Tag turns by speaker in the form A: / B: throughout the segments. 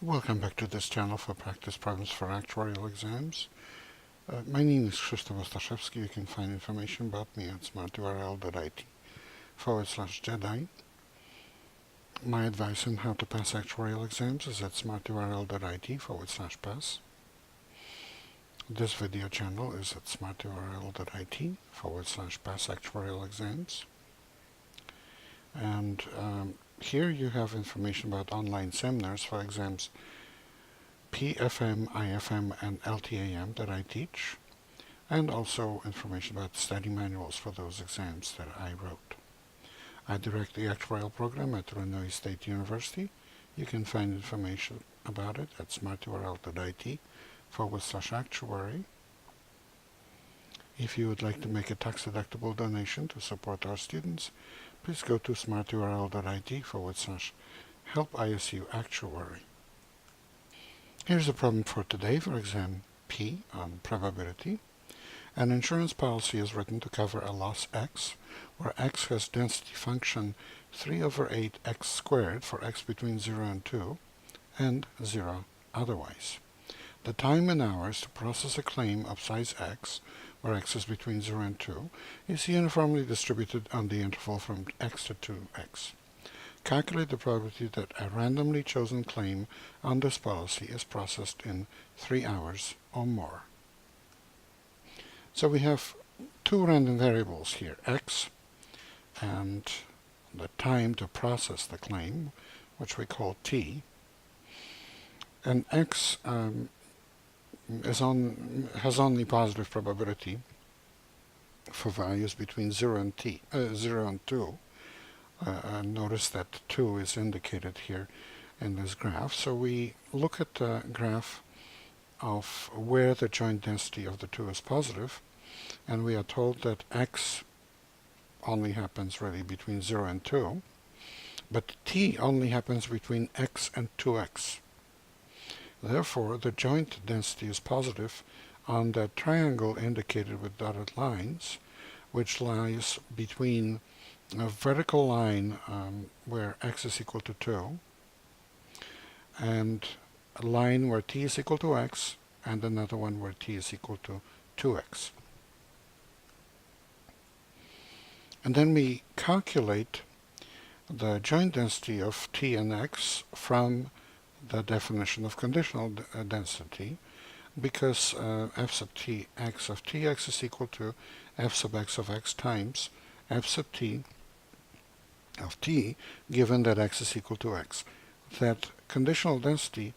A: Welcome back to this channel for practice problems for actuarial exams. My name is Krzysztof Ostaszewski. You can find information about me at smarturl.it/Jedi. My advice on how to pass actuarial exams is at smarturl.it/pass. This video channel is at smarturl.it/pass actuarial exams. And here you have information about online seminars for exams PFM, IFM, and LTAM that I teach, and also information about study manuals for those exams that I wrote. I direct the Actuarial program at Illinois State University. You can find information about it at smarturl.it/actuary. If you would like to make a tax-deductible donation to support our students, please go to smarturl.it/help ISU actuary. Here's a problem for today for exam P on probability. An insurance policy is written to cover a loss x, where x has density function 3/8 x squared for x between 0 and 2, and 0 otherwise. The time in hours to process a claim of size x, where x is between 0 and 2, is uniformly distributed on the interval from x to 2x. Calculate the probability that a randomly chosen claim on this policy is processed in 3 hours or more. So we have two random variables here, x and the time to process the claim, which we call t. And x has only positive probability for values between 0 and 2. Notice that 2 is indicated here in this graph. So we look at the graph of where the joint density of the two is positive, and we are told that x only happens really between 0 and 2, but t only happens between x and 2x. Therefore, the joint density is positive on the triangle indicated with dotted lines, which lies between a vertical line where x is equal to 2, and a line where t is equal to x, and another one where t is equal to 2x. And then we calculate the joint density of t and x from the definition of conditional density, because f sub t x of tx is equal to f sub x of x times f sub t of t, given that x is equal to x. That conditional density,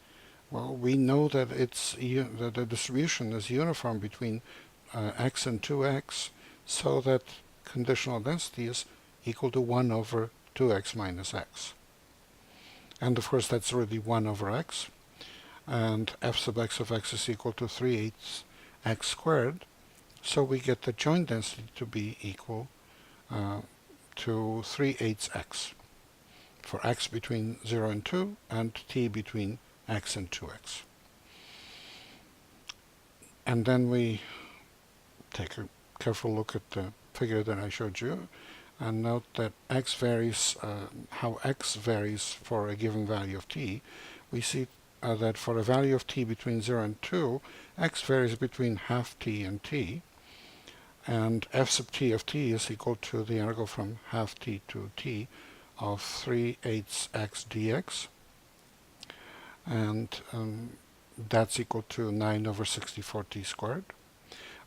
A: well, we know that that the distribution is uniform between x and 2x, so that conditional density is equal to 1 over 2x minus x. And of course that's already 1 over x, and f sub x of x is equal to 3/8 x squared, so we get the joint density to be equal to 3/8 x for x between 0 and 2 and t between x and 2x. And then we take a careful look at the figure that I showed you, and note that x varies, how x varies for a given value of t. We see that for a value of t between 0 and 2, x varies between half t and t, and f sub t of t is equal to the integral from half t to t of 3/8 x dx, and that's equal to 9 over 64 t squared.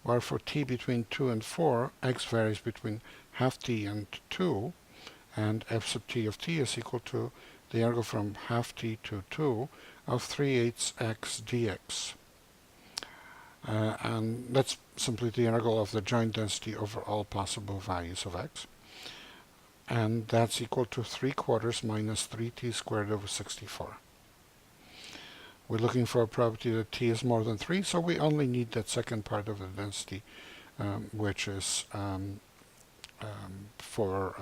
A: While for t between 2 and 4, x varies between half t and 2, and f sub t of t is equal to the integral from half t to 2 of 3/8 x dx. And that's simply the integral of the joint density over all possible values of x. And that's equal to 3/4 minus 3t squared over 64. We're looking for a probability that t is more than 3, so we only need that second part of the density, which is for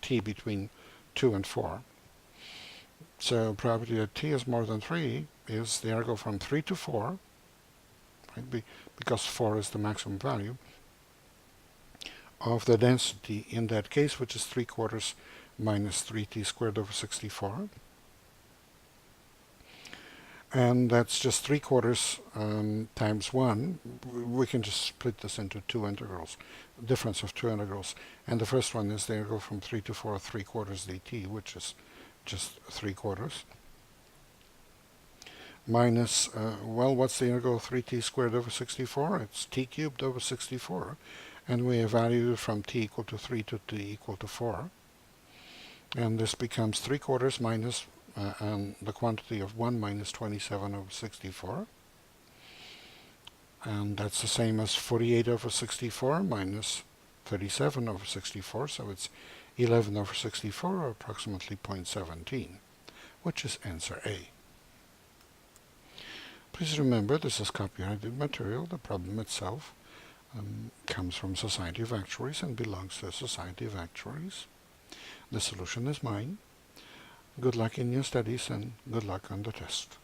A: t between 2 and 4. So probability that t is more than 3 is the integral from 3 to 4, right? Because 4 is the maximum value of the density in that case, which is 3/4 minus 3t squared over 64. And that's just 3/4 times 1. We can just split this into two integrals, difference of two integrals. And the first one is the integral from 3 to 4 3/4 dt, which is just 3/4. Minus, well, what's the integral of 3t squared over 64? It's t cubed over 64. And we evaluated from t equal to 3 to t equal to 4. And this becomes 3/4 minus and the quantity of 1 minus 27 over 64. And that's the same as 48 over 64 minus 37 over 64. So it's 11 over 64, or approximately 0.17, which is answer A. Please remember, this is copyrighted material. The problem itself comes from Society of Actuaries and belongs to the Society of Actuaries. The solution is mine. Good luck in your studies and good luck on the test.